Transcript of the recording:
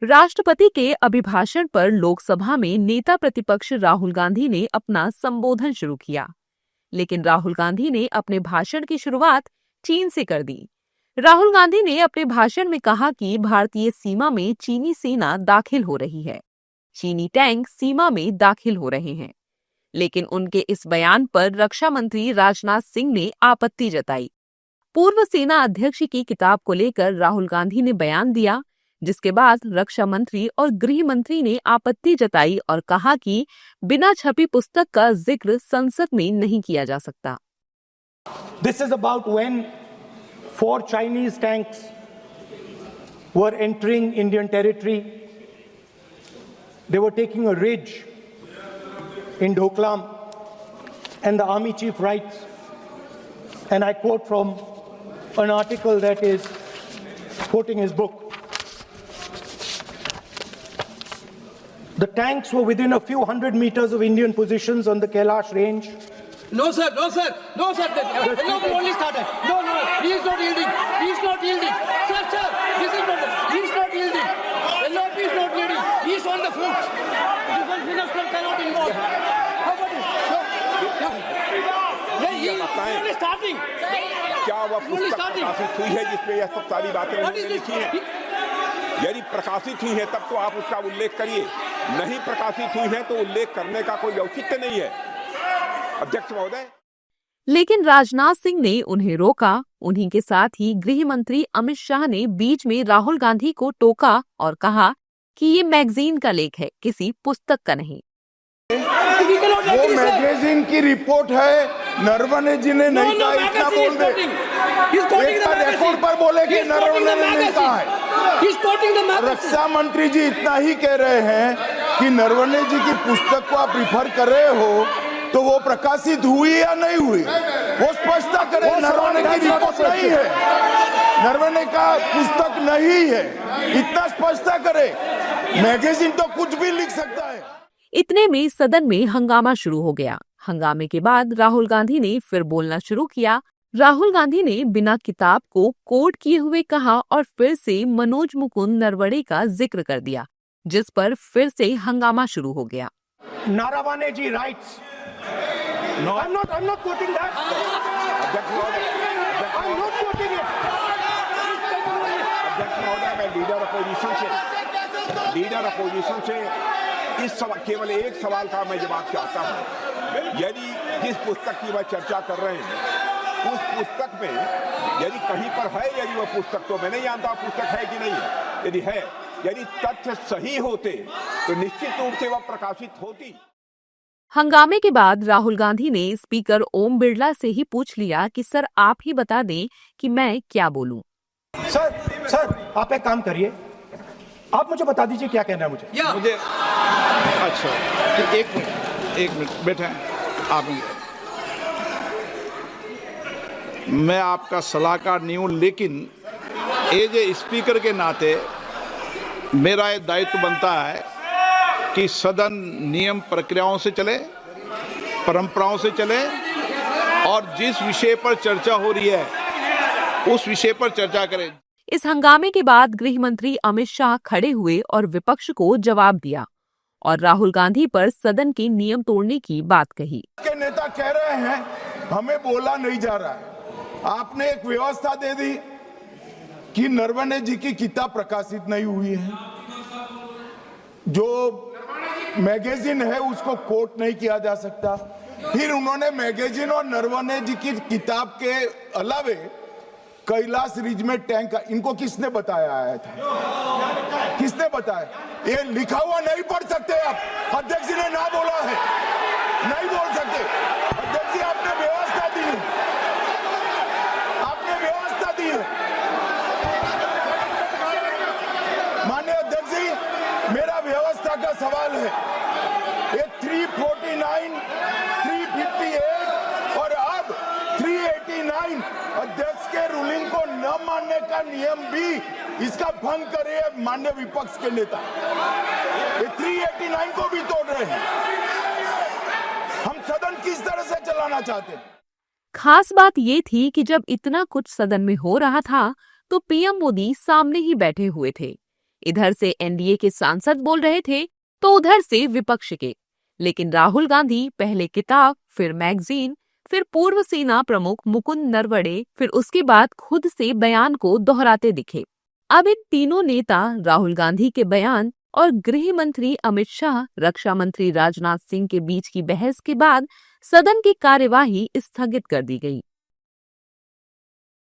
राष्ट्रपति के अभिभाषण पर लोकसभा में नेता प्रतिपक्ष राहुल गांधी ने अपना संबोधन शुरू किया, लेकिन राहुल गांधी ने अपने भाषण की शुरुआत चीन से कर दी। राहुल गांधी ने अपने भाषण में कहा कि भारतीय सीमा में चीनी सेना दाखिल हो रही है, चीनी टैंक सीमा में दाखिल हो रहे हैं। लेकिन उनके इस बयान पर रक्षा मंत्री राजनाथ सिंह ने आपत्ति जताई। पूर्व सेना अध्यक्ष की किताब को लेकर राहुल गांधी ने बयान दिया, जिसके बाद रक्षा मंत्री और गृह मंत्री ने आपत्ति जताई और कहा कि बिना छपी पुस्तक का जिक्र संसद में नहीं किया जा सकता। This is about when 4 Chinese tanks were entering Indian territory. They were taking a ridge in Doklam, and the army chief writes, and I quote from an article that is quoting his book. The tanks were within a few hundred meters of Indian positions on the Kailash range. No, sir, no, sir, no, sir. No, only started. No, he is not yielding. He is not yielding. Sir, this is not. He is not yielding. LOP is not yielding. He is on the foot. Defense minister cannot involve. How about it? He is only starting. क्या वह पुस्तक प्रकाशित हुई है जिसमें यह सब सारी बातें उन्होंने लिखी हैं? यदि प्रकाशित हुई है तब तो आप उसका उल्लेख करिए, नहीं प्रकाशित हुई है तो उल्लेख करने का कोई औचित्य नहीं है, अध्यक्ष महोदय। लेकिन राजनाथ सिंह ने उन्हें रोका। उन्हीं के साथ ही गृह मंत्री अमित शाह ने बीच में राहुल गांधी को टोका और कहा कि ये मैगजीन का लेख है, किसी पुस्तक का नहीं। वो मैगजीन की रिपोर्ट है, नरवणे जी ने नहीं कहा, इतना बोल दे। एक रिकॉर्ड पर बोले कि नरवणे ने नहीं कहा है। रक्षा मंत्री जी इतना ही कह रहे हैं कि नरवणे जी की पुस्तक को आप रिफर कर रहे हो, तो वो प्रकाशित हुई या नहीं हुई, वो स्पष्टता करे। नरवणे की रिपोर्ट नहीं है, नरवणे का पुस्तक नहीं है, इतना स्पष्टता करे। मैगजीन तो कुछ भी लिख सकता है। इतने में सदन में हंगामा शुरू हो गया। हंगामे के बाद राहुल गांधी ने फिर बोलना शुरू किया। राहुल गांधी ने बिना किताब को कोट किए हुए कहा और फिर से मनोज मुकुंद नरवणे का जिक्र कर दिया, जिस पर फिर से हंगामा शुरू हो गया। Naravane ji writes. No, I'm not quoting that. I'm not quoting it. अध्यक्ष महोदय, मैं लीडर अपोजिशन से इस सवाल, केवल एक सवाल का मैं जवाब चाहता हूँ। यदि जिस पुस्तक की वह चर्चा कर रहे हैं, उस पुस्तक में यदि कहीं पर है, यदि वह पुस्तक, तो मैं नहीं जानता पुस्तक है कि नहीं है, यदि है, यदि तथ्य सही होते तो निश्चित रूप से वह प्रकाशित होती। हंगामे के बाद राहुल गांधी ने स्पीकर ओम बिरला से ही पूछ लिया कि सर आप ही बता दें कि मैं क्या बोलूं। सर आप एक काम करिए, आप मुझे बता दीजिए क्या कहना है मुझे। अच्छा, एक मिनट बैठे आप। मैं आपका सलाहकार नहीं हूं, लेकिन एज ए स्पीकर के नाते मेरा ये दायित्व बनता है कि सदन नियम प्रक्रियाओं से चले, परंपराओं से चले, और जिस विषय पर चर्चा हो रही है उस विषय पर चर्चा करें। इस हंगामे के बाद गृह मंत्री अमित शाह खड़े हुए और विपक्ष को जवाब दिया और राहुल गांधी पर सदन के नियम तोड़ने की बात कही। के नेता कह रहे हैं हमें बोला नहीं जा रहा है। आपने एक व्यवस्था दे दी कि नरवणे जी की किताब प्रकाशित नहीं हुई है, जो मैगजीन है उसको कोट नहीं किया जा सकता। फिर उन्होंने मैगजीन और नरवणे जी की किताब के अलावे कैलाश रिज में टैंक, इनको किसने बताया आया था? किसने बताया? ये लिखा हुआ नहीं पढ़ सकते आप। अध्यक्ष जी ने ना बोला है, नहीं बोल सकते। अध्यक्ष जी आपने व्यवस्था दी है, आपने व्यवस्था दी है। माननीय अध्यक्ष जी, मेरा व्यवस्था का सवाल है। ये 349, 358 और अब 389 अध्यक्ष के रूलिंग को न मानने का नियम भी इसका भंग करे माननीय विपक्ष के नेता। ये 389 को भी तोड़ रहे हैं। हम सदन किस तरह से चलाना चाहते हैं? खास बात ये थी कि जब इतना कुछ सदन में हो रहा था तो पीएम मोदी सामने ही बैठे हुए थे। इधर से एनडीए के सांसद बोल रहे थे तो उधर से विपक्ष के। लेकिन राहुल गांधी पहले किताब, फिर मैगजीन, फिर पूर्व सेना प्रमुख मुकुंद नरवणे, फिर उसके बाद खुद से बयान को दोहराते दिखे। अब इन तीनों नेता राहुल गांधी के बयान और गृह मंत्री अमित शाह, रक्षा मंत्री राजनाथ सिंह के बीच की बहस के बाद सदन की कार्यवाही स्थगित कर दी गई।